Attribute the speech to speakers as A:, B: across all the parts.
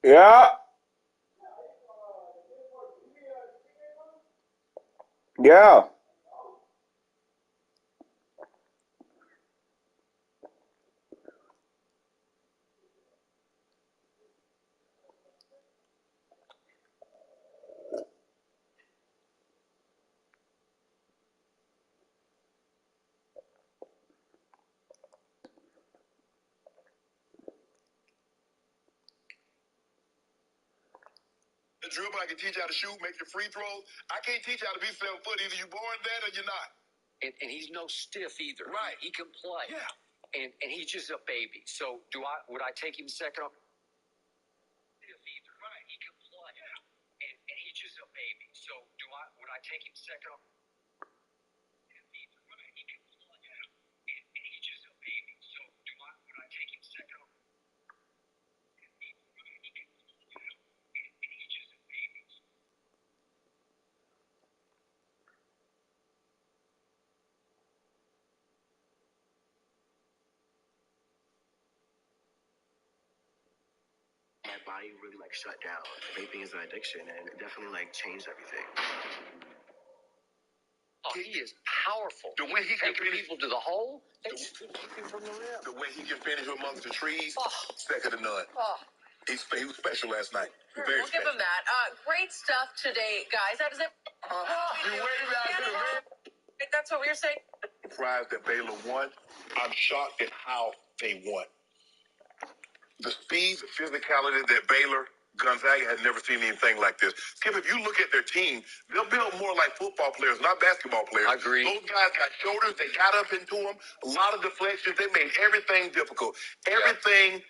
A: Yeah, yeah.
B: Drew, but I can teach you how to shoot, make your free throws. I can't teach you how to be 7 foot. Either you born that or you're not.
C: And he's no stiff either.
B: Right.
C: He can play.
B: Yeah.
C: And he's just a baby. So would I take him second? Stiff either. Right. He can play. Yeah. And he's just a baby. So would I take him second? Stiff either. Right. He can play. Yeah. And he's just a baby. So would I take him second? Stiff either. Right. He can play. Yeah. And he's just a baby.
D: My body really like shut down. Vaping is an addiction and it definitely like changed everything.
C: Oh, he is powerful.
B: The way he can
C: taking
B: finish
C: people to the hole, that's keeping from the rim.
B: the way he can finish amongst the trees,
C: Oh.
B: second to none.
E: Oh.
B: He was special last night.
E: Sure,
B: Very
E: we'll give
B: special.
E: him that. Great stuff today, guys. How does it?
B: You waved out to the rim.
E: That's what we were saying.
B: Surprised that Baylor won. I'm shocked at how they won. The speed, the physicality that Baylor, Gonzaga had never seen anything like this. Skip, if you look at their team, they're built more like football players, not basketball players.
C: I agree.
B: Those guys got shoulders. They got up into them. A lot of deflections. They made everything difficult. Everything.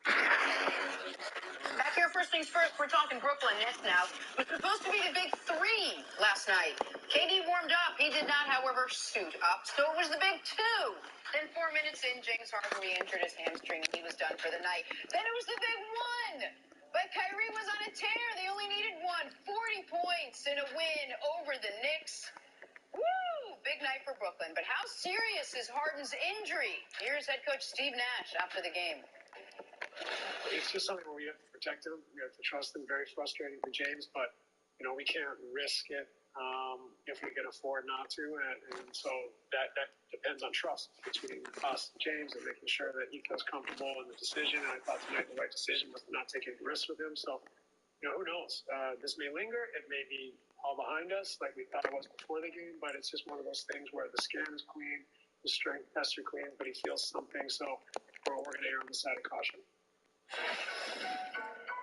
E: Back here, first things first, we're talking Brooklyn Nets now. It was supposed to be the big three last night. KD warmed up. He did not, however, suit up. So it was the big two. Then 4 minutes in, James Harden re-injured his hamstring, and he was done for the night. Then it was the big one. But Kyrie was on a tear. They only needed 40 points in a win over the Knicks. Woo! Big night for Brooklyn. But how serious is Harden's injury? Here's head coach Steve Nash after the game.
F: It's just something where we have to protect him. We have to trust him. Very frustrating for James, but we can't risk it if we can afford not to. And so that depends on trust between us and James and making sure that he feels comfortable in the decision. And I thought tonight the right decision was to not take any risks with him. So who knows? This may linger. It may be all behind us like we thought it was before the game, but it's just one of those things where the skin is clean, the strength tests are clean, but he feels something. So we're going to err on the side of caution.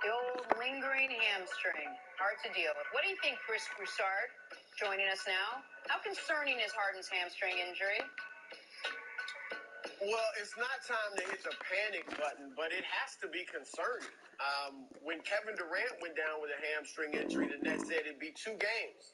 E: The old lingering hamstring. Hard to deal with. What do you think, Chris Broussard, joining us now? How concerning is Harden's hamstring injury?
D: Well, it's not time to hit the panic button, but it has to be concerning. When Kevin Durant went down with a hamstring injury, the Nets said it'd be 2 games.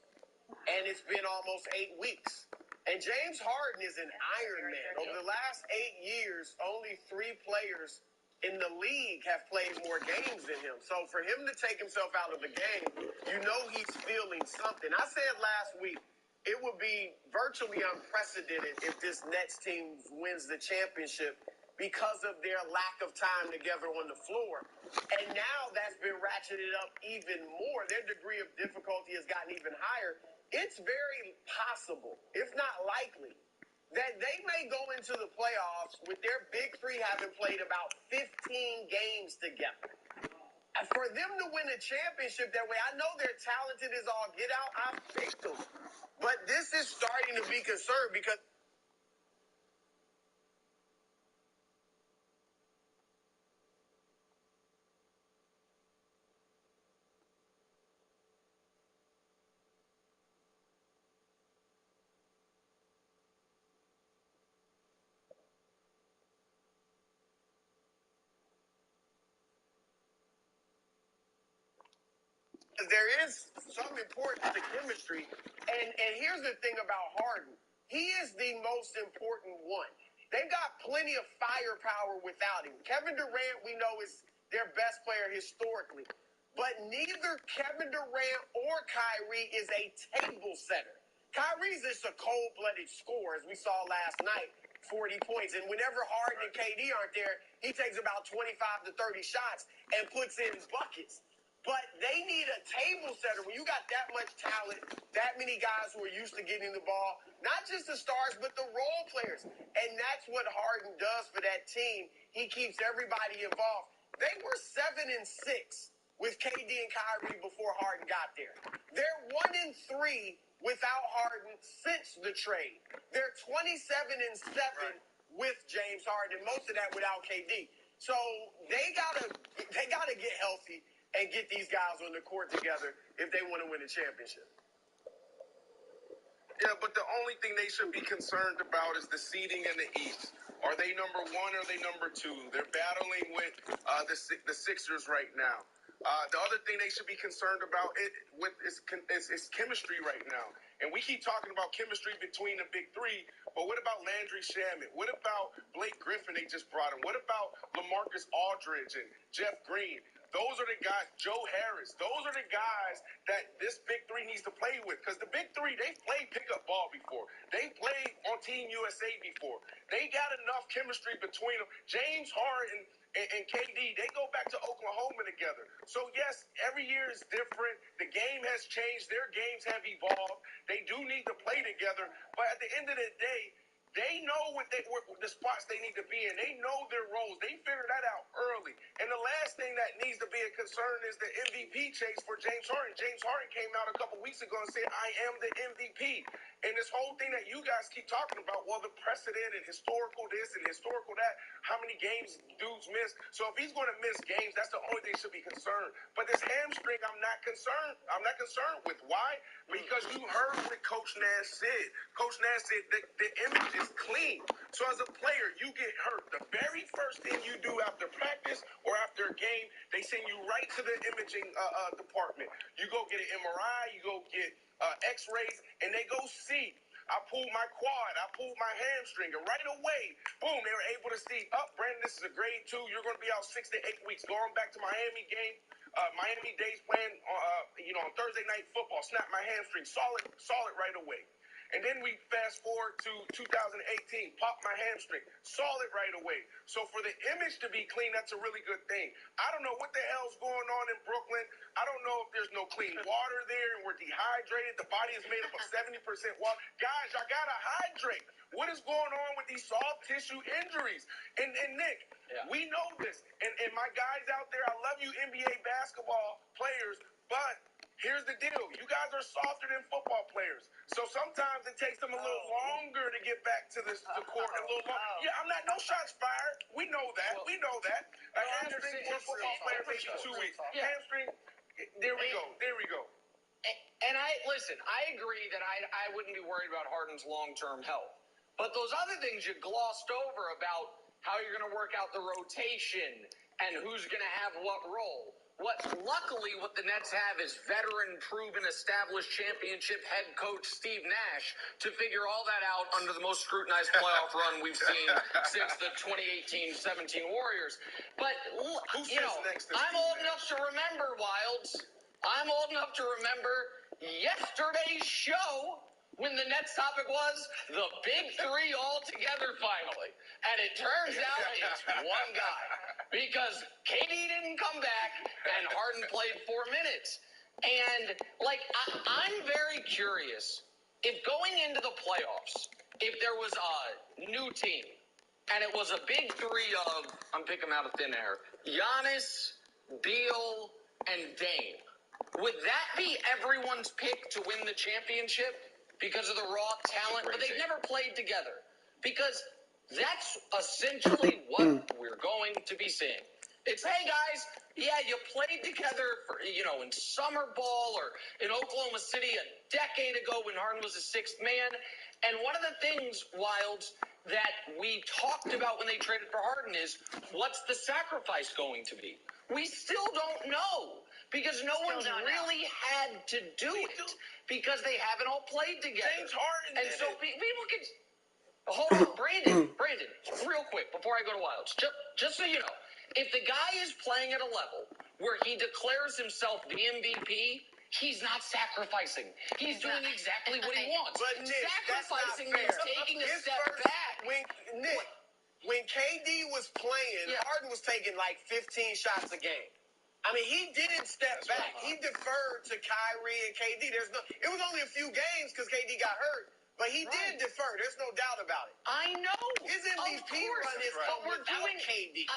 D: And it's been almost 8 weeks. And James Harden is an Iron Man. Over the last 8 years, only 3 players in the league have played more games than him. So for him to take himself out of the game, he's feeling something. I said last week, it would be virtually unprecedented if this Nets team wins the championship because of their lack of time together on the floor. And now that's been ratcheted up even more. Their degree of difficulty has gotten even higher. It's very possible, if not likely, that they may go into the playoffs with their big three having played about 15 games together. And for them to win a championship that way, I know they're talented as all get out. I've picked them. But this is starting to be concerned because there is some importance to chemistry. And here's the thing about Harden. He is the most important one. They've got plenty of firepower without him. Kevin Durant, we know, is their best player historically. But neither Kevin Durant or Kyrie is a table setter. Kyrie's just a cold-blooded scorer, as we saw last night. 40 points. And whenever Harden and KD aren't there, he takes about 25 to 30 shots and puts in buckets. But they need a table setter. When you got that much talent, that many guys who are used to getting the ball, not just the stars, but the role players. And that's what Harden does for that team. He keeps everybody involved. They were 7-6 with KD and Kyrie before Harden got there. They're 1-3 without Harden since the trade. They're 27-7 with James Harden, most of that without KD. So they gotta get healthy and get these guys on the court together if they want to win a championship.
B: Yeah, but the only thing they should be concerned about is the seeding in the East. Are they number one or are they number two? They're battling with the Sixers right now. The other thing they should be concerned about is chemistry right now. And we keep talking about chemistry between the big three, but what about Landry Shamet? What about Blake Griffin they just brought him? What about LaMarcus Aldridge and Jeff Green? Those are the guys, Joe Harris. Those are the guys that this big three needs to play with. Because the big three, they've played pickup ball before. They played on Team USA before. They got enough chemistry between them. James Harden and KD, they go back to Oklahoma together. So, yes, every year is different. The game has changed. Their games have evolved. They do need to play together. But at the end of the day, they know what the spots they need to be in. They know their roles. They figured that out early. And the last thing that needs to be a concern is the MVP chase for James Harden. James Harden came out a couple weeks ago and said, I am the MVP. And this whole thing that you guys keep talking about, well, the precedent and historical this and historical that, how many games dudes miss. So if he's going to miss games, that's the only thing should be concerned. But this hamstring, I'm not concerned. I'm not concerned with. Why? Because you heard what Coach Nash said. Coach Nash said the image is clean. So as a player, you get hurt. The very first thing you do after practice or after a game, they send you right to the imaging department. You go get an MRI, you go get x-rays, and they go see. I pulled my quad, I pulled my hamstring, and right away, boom, they were able to see, Brandon, this is a grade 2, you're going to be out 6 to 8 weeks. Going back to Miami game, Miami days playing, on Thursday night football, snapped my hamstring, solid right away. And then we fast forward to 2018, popped my hamstring, solid right away. So for the image to be clean, that's a really good thing. I don't know what the hell's going on in Brooklyn. I don't know if there's no clean water there and we're dehydrated. The body is made up of 70% water. Guys, I gotta hydrate. What is going on with these soft tissue injuries? And Nick, we know this. And my guys out there, I love you NBA basketball players, but here's the deal. You guys are softer than football players. So sometimes it takes them a little longer to get back to the court. A little longer. Yeah, I'm not, no shots fired. We know that. We know that. A hamstring for a football player takes 2 weeks. Hamstring, there we go.
C: And I agree that I wouldn't be worried about Harden's long-term health. But those other things you glossed over about how you're going to work out the rotation and who's going to have what role. What the Nets have is veteran, proven, established championship head coach Steve Nash to figure all that out under the most scrutinized playoff run we've seen since the 2018-17 Warriors. But, I'm old enough to remember, Wilds. I'm old enough to remember yesterday's show when the Nets topic was the big three all together finally. And it turns out it's one guy. Because KD didn't come back and Harden played 4 minutes. And, I'm very curious if going into the playoffs, if there was a new team and it was a big three of, I'm picking them out of thin air, Giannis, Beal, and Dame, would that be everyone's pick to win the championship because of the raw talent? But they've never played together. Because that's essentially what we're going to be seeing. It's, hey, guys, you played together for, in summer ball or in Oklahoma City a decade ago when Harden was the sixth man. And one of the things, Wilds, that we talked about when they traded for Harden is, what's the sacrifice going to be? We still don't know because no one's really had to do it because they haven't all played together.
B: James Harden
C: and so people can... Hold on, Brandon, real quick before I go to Wilds, just so you know, if the guy is playing at a level where he declares himself the MVP, He's not sacrificing. He's doing exactly what he wants.
D: But Nick,
C: Sacrificing
D: that's not fair.
C: means taking a
D: His
C: step
D: first-
C: back.
D: When KD was playing,
C: Yeah.
D: Harden was taking like 15 shots a game. I mean, he didn't step back. He deferred to Kyrie and KD. It was only a few games because KD got hurt, but he did defer. There's no doubt about it.
C: I know.
D: His MVP run is
C: but we're
D: without
C: doing
D: KD.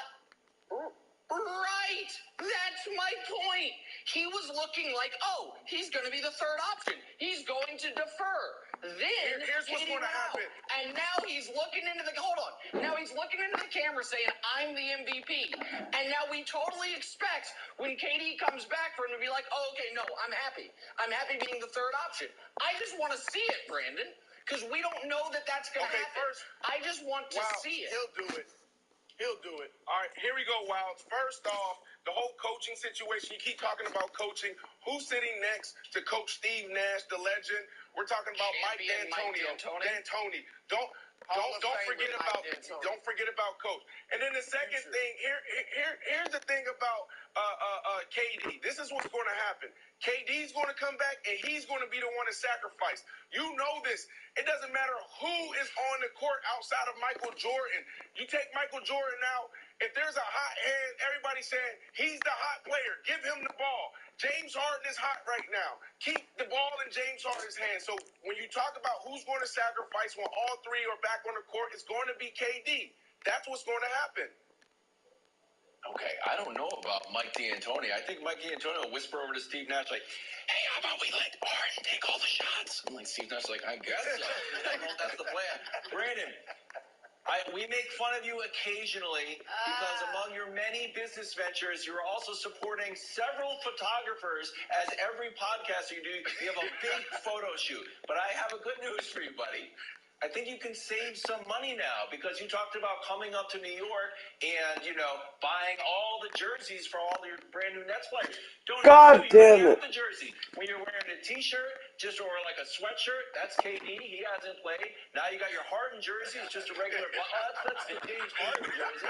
C: Right. That's my point. He was looking like, oh, he's going to be the third option. He's going to defer. Then
D: Here's what's
C: KD
D: going to
C: went out.
D: happen.
C: And now he's looking into the Now he's looking into the camera saying, I'm the MVP. And now we totally expect when KD comes back for him to be like, oh, okay, no, I'm happy. I'm happy being the third option. I just want to see it, Brandon, because we don't know that that's going to happen. I just want to see it.
D: He'll do it. He'll do it.
B: All right, here we go, Wilds. First off, the whole coaching situation. You keep talking about coaching. Who's sitting next to Coach Steve Nash, the legend? We're talking about Mike D'Antoni. Don't forget about Coach. And then the second thing, here's the thing about KD. This is what's going to happen. KD's going to come back, and he's going to be the one to sacrifice. You know this. It doesn't matter who is on the court outside of Michael Jordan. You take Michael Jordan out, if there's a hot hand, everybody's saying he's the hot player. Give him the ball. James Harden is hot right now. Keep the ball in James Harden's hands. So when you talk about who's going to sacrifice when all three are back on the court, it's going to be KD. That's what's going to happen.
A: Okay, I don't know about Mike D'Antoni. I think Mike D'Antoni will whisper over to Steve Nash like, hey, how about we let Harden take all the shots? I'm like, Steve Nash like, I guess so. I don't know if that's the plan. Brandon, we make fun of you occasionally because among your many business ventures, you're also supporting several photographers. As every podcaster you do, you have a big photo shoot. But I have a good news for you, buddy. I think you can save some money now because you talked about coming up to New York and, buying all the jerseys for all your brand new Nets players.
G: God damn it.
A: The jersey. When you're wearing a t-shirt, or like a sweatshirt, that's KD. He hasn't played. Now you got your Harden jersey. It's just a regular, that's the James Harden jersey.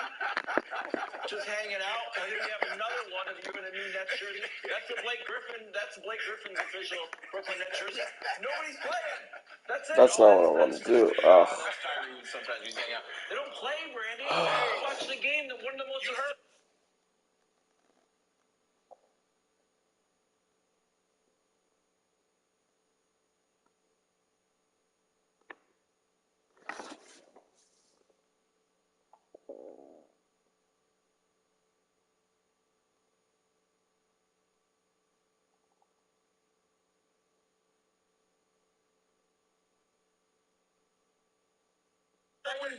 A: Just hanging out. And then you have another one of you in a new Nets jersey. That's Blake Griffin's official Brooklyn Nets jersey. Nobody's playing. That's it.
G: That's not what I want to do.
A: That's Kyrie. Sometimes he's hanging out. They don't play, Brandy. Watch the game. One of the most hurt.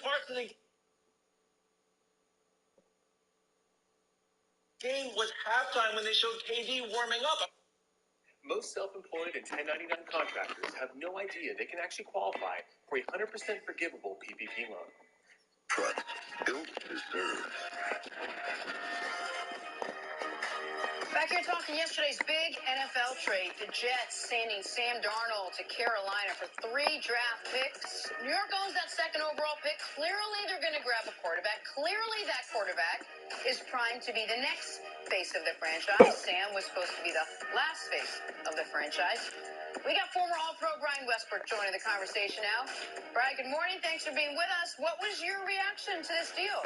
A: Parts of the game was halftime when they showed KD warming up.
H: Most self-employed and 1099 contractors have no idea they can actually qualify for a 100% forgivable PPP loan.
B: Trust built to serve.
E: Back here talking yesterday's big NFL trade. The Jets sending Sam Darnold to Carolina for 3 draft picks. New York owns that second overall pick. Clearly they're going to grab a quarterback. Clearly that quarterback is primed to be the next face of the franchise. Sam was supposed to be the last face of the franchise. We got former All-Pro Brian Westbrook joining the conversation now. Brian, good morning. Thanks for being with us. What was your reaction to this deal?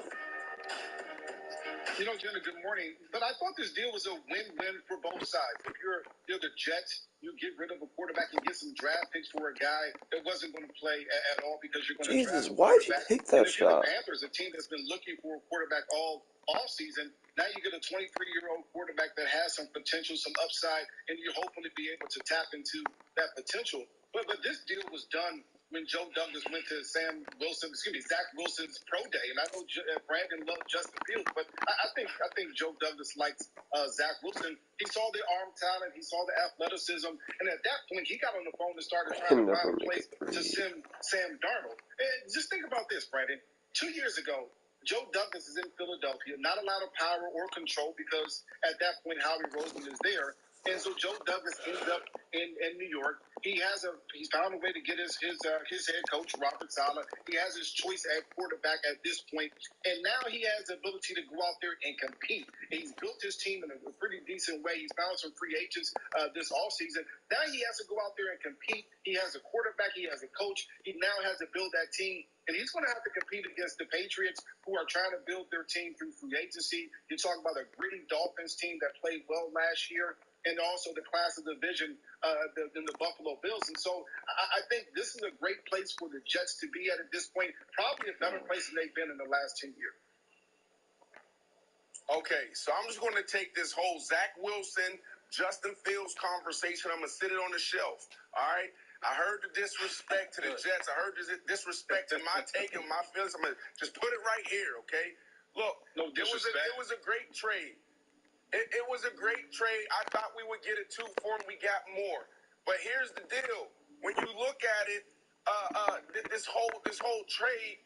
I: Jenna, good morning. But I thought this deal was a win-win for both sides. If you're the Jets, you get rid of a quarterback and get some draft picks for a guy that wasn't going to play at all because you're going to draft a quarterback.
G: Why'd you take that
I: and if
G: shot?
I: You're the Panthers, a team that's been looking for a quarterback all season. Now you get a 23-year-old quarterback that has some potential, some upside, and you're hoping to be able to tap into that potential. But this deal was done when Joe Douglas went to Zach Wilson's pro day. And I know Brandon loved Justin Fields, but I think Joe Douglas likes Zach Wilson. He saw the arm talent, he saw the athleticism, and at that point, he got on the phone and started trying to find a place to send Sam Darnold. And just think about this, Brandon. 2 years ago, Joe Douglas is in Philadelphia, not a lot of power or control because at that point, Howie Roseman is there. And so Joe Douglas ends up in New York. He's found a way to get his head coach, Robert Saleh. He has his choice at quarterback at this point. And now he has the ability to go out there and compete. He's built his team in a pretty decent way. He's found some free agents this offseason. Now he has to go out there and compete. He has a quarterback. He has a coach. He now has to build that team. And he's going to have to compete against the Patriots, who are trying to build their team through free agency. You talk about a gritty Dolphins team that played well last year, and also the class of division in the Buffalo Bills. And so I think this is a great place for the Jets to be at this point, probably a better place than they've been in the last 10 years.
B: Okay, so I'm just going to take this whole Zach Wilson, Justin Fields conversation. I'm going to sit it on the shelf. All right? I heard the disrespect to the Jets. I heard the disrespect to my take and my feelings. I'm going to just put it right here, okay? Look,
I: no disrespect.
B: It was a great trade. It was a great trade. I thought we would get it 2 for him. We got more. But here's the deal. When you look at it, this whole trade,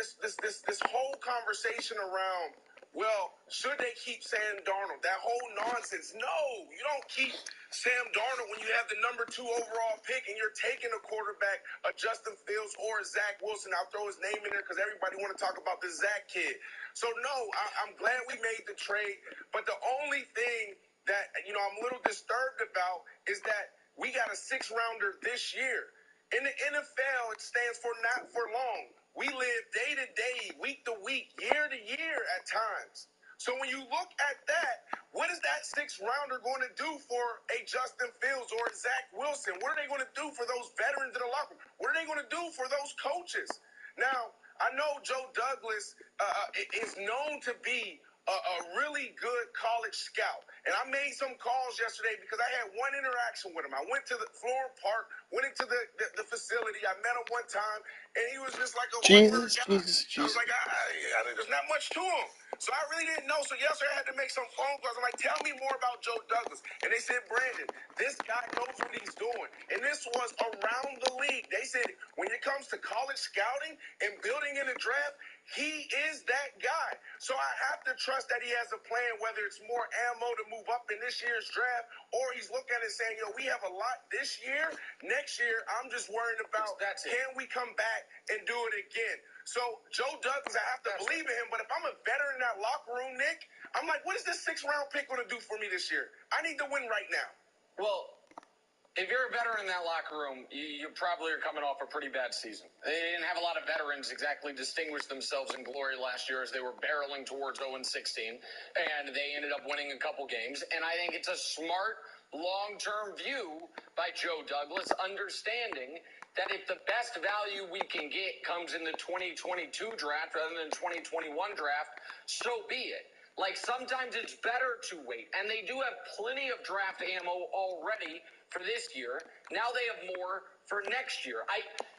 B: this whole conversation around, well, should they keep Sam Darnold? That whole nonsense. No, you don't keep Sam Darnold when you have the number 2 overall pick and you're taking a quarterback, a Justin Fields or a Zach Wilson. I'll throw his name in there because everybody want to talk about this Zach kid. So, no, I'm glad we made the trade. But the only thing that, I'm a little disturbed about is that we got a 6th-rounder this year. In the NFL, it stands for not for long. We live day to day, week to week, year to year at times. So when you look at that, what is that 6th-rounder going to do for a Justin Fields or a Zach Wilson? What are they going to do for those veterans in the locker room? What are they going to do for those coaches? Now, I know Joe Douglas is known to be a really good college scout. And I made some calls yesterday because I had one interaction with him. I went to the Florham Park, went into the facility. I met him one time, and he was just like a
G: Jesus.
B: I was like, there's not much to him. So I really didn't know. So yesterday I had to make some phone calls. I'm like, tell me more about Joe Douglas. And they said, Brandon, this guy knows what he's doing. And this was around the league. They said when it comes to college scouting and building in the draft, he is that guy. So I have to trust that he has a plan, whether it's more ammo to move up in this year's draft, or he's looking at it saying, we have a lot this year. Next year, I'm just worried about can we come back and do it again? So Joe Douglas, I have to believe in him. But if I'm a veteran in that locker room, Nick, I'm like, what is this 6th-round pick going to do for me this year? I need to win right now.
C: Well, if you're a veteran in that locker room, you probably are coming off a pretty bad season. They didn't have a lot of veterans exactly distinguish themselves in glory last year as they were barreling towards 0-16, and they ended up winning a couple games. And I think it's a smart, long-term view by Joe Douglas, understanding that if the best value we can get comes in the 2022 draft rather than the 2021 draft, so be it. Like, sometimes it's better to wait. And they do have plenty of draft ammo already for this year. Now they have more for next year.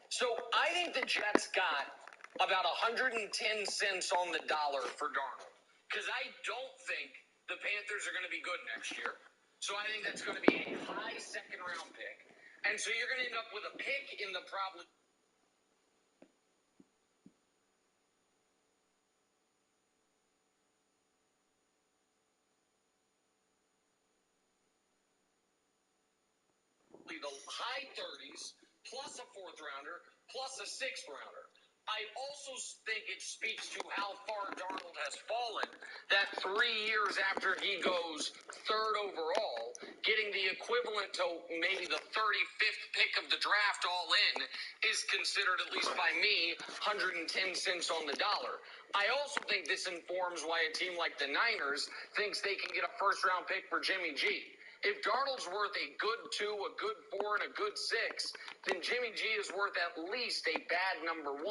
C: So I think the Jets got about 110 cents on the dollar for Darnold. Because I don't think the Panthers are going to be good next year. So I think that's going to be a high 2nd-round pick. And so you're going to end up with a pick in the probably... the high 30s, plus a 4th-rounder, plus a 6th-rounder. I also think it speaks to how far Darnold has fallen that 3 years after he goes 3rd overall, getting the equivalent to maybe the 35th pick of the draft all in is considered, at least by me, 110 cents on the dollar. I also think this informs why a team like the Niners thinks they can get a 1st-round pick for Jimmy G. If Darnold's worth a good 2, a good 4, and a good 6, then Jimmy G is worth at least a bad number 1.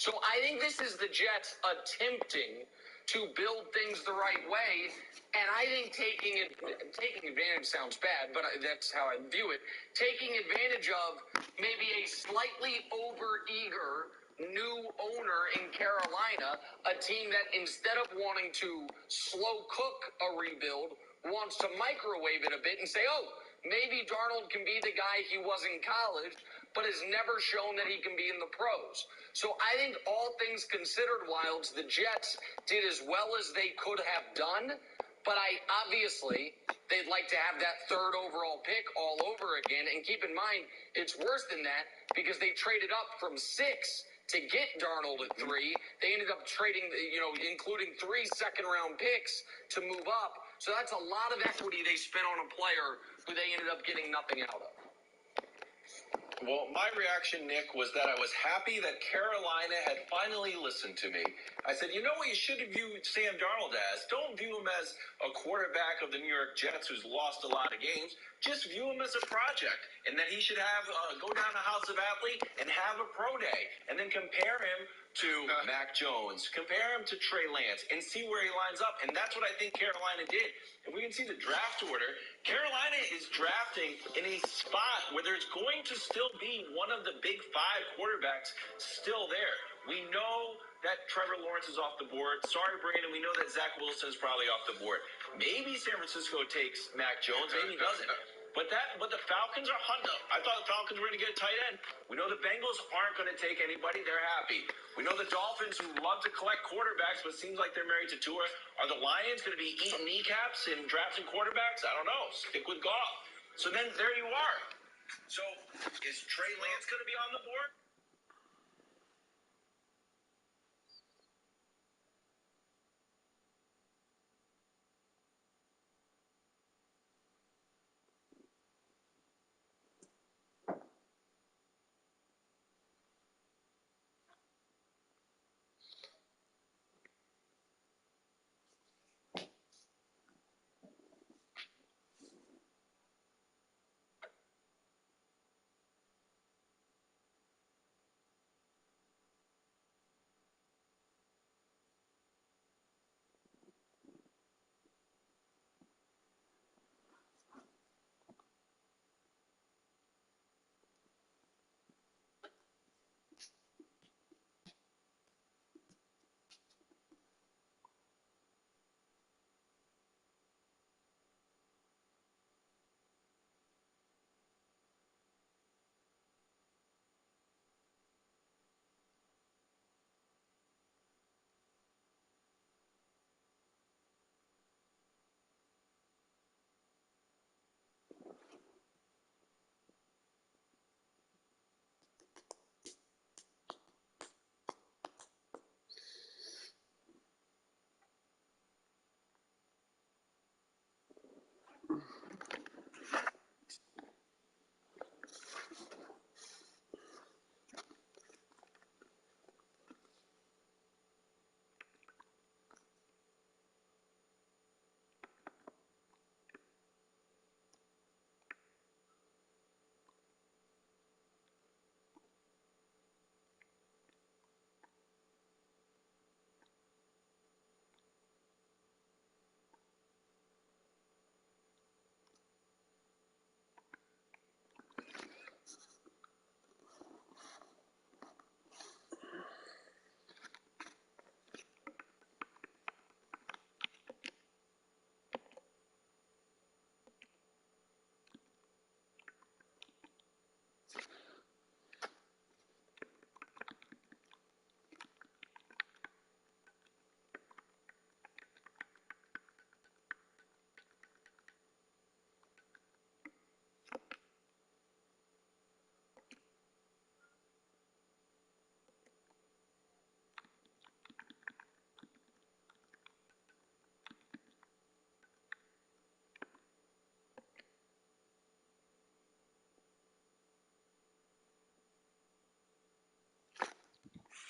C: So I think this is the Jets attempting to build things the right way, and I think taking advantage sounds bad, but that's how I view it. Taking advantage of maybe a slightly over-eager new owner in Carolina, a team that instead of wanting to slow cook a rebuild, wants to microwave it a bit and say, maybe Darnold can be the guy he was in college, but has never shown that he can be in the pros. So I think all things considered, Wilds, the Jets did as well as they could have done, But they'd like to have that third overall pick all over again. And keep in mind, it's worse than that because they traded up from 6 to get Darnold at 3. They ended up trading, including 3 second-round picks to move up. So that's a lot of equity they spent on a player who they ended up getting nothing out of.
A: Well, my reaction, Nick, was that I was happy that Carolina had finally listened to me. I said, you know what you should view Sam Darnold as? Don't view him as a quarterback of the New York Jets who's lost a lot of games. Just view him as a project, and that he should have go down to House of Athlete and have a pro day, and then compare him to Mac Jones, compare him to Trey Lance, and see where he lines up. And that's what I think Carolina did. And we can see the draft order. Carolina is drafting in a spot where there's going to still be one of the big 5 quarterbacks still there. We know that Trevor Lawrence is off the board. Sorry, Brandon. We know that Zach Wilson is probably off the board. Maybe San Francisco takes Mac Jones. Maybe he doesn't. But the Falcons are hunting. I thought the Falcons were going to get a tight end. We know the Bengals aren't going to take anybody. They're happy. We know the Dolphins, who love to collect quarterbacks, but seems like they're married to Tua. Are the Lions going to be eating kneecaps and drafting quarterbacks? I don't know. Stick with Goff. So then there you are. So is Trey Lance going to be on the board?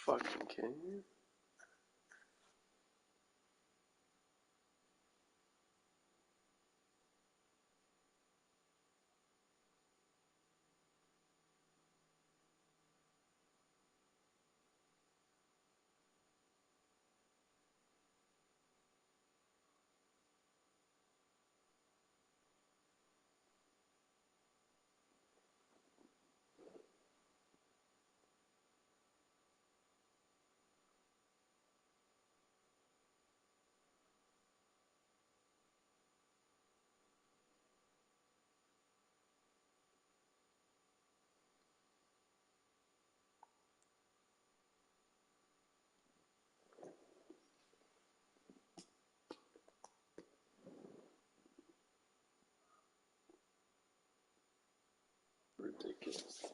G: Fucking kidding me? Ridiculous.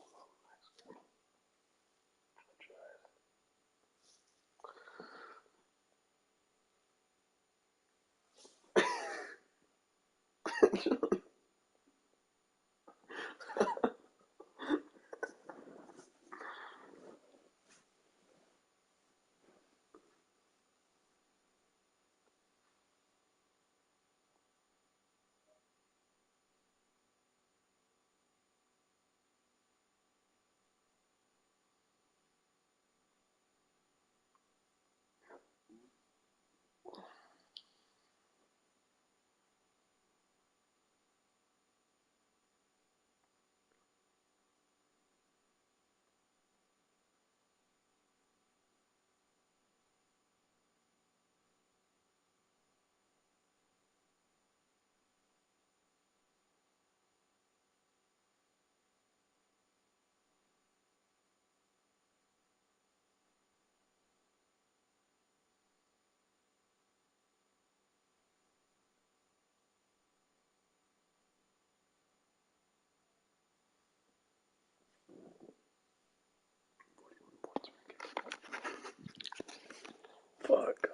G: Fuck.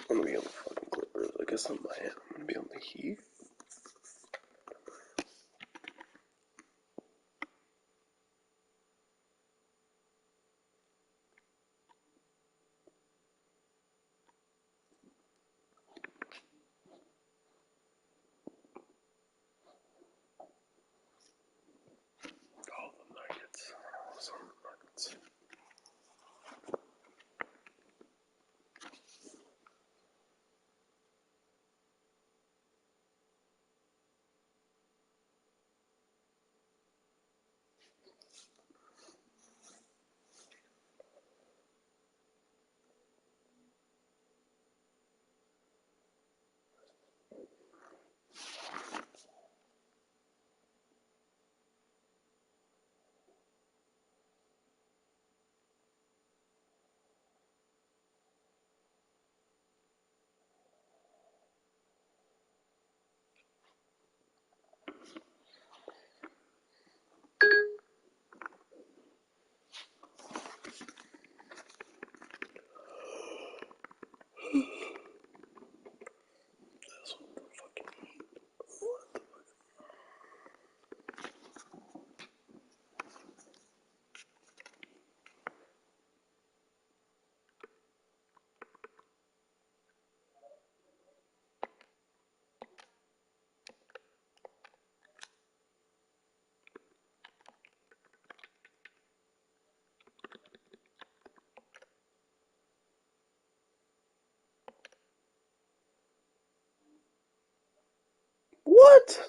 G: I'm gonna be on the fucking Clippers. I guess I'm Miami. I'm gonna be on the Heat. Oh, the Nuggets. Some Nuggets. That's what the fucking Heat. What the fuck? What?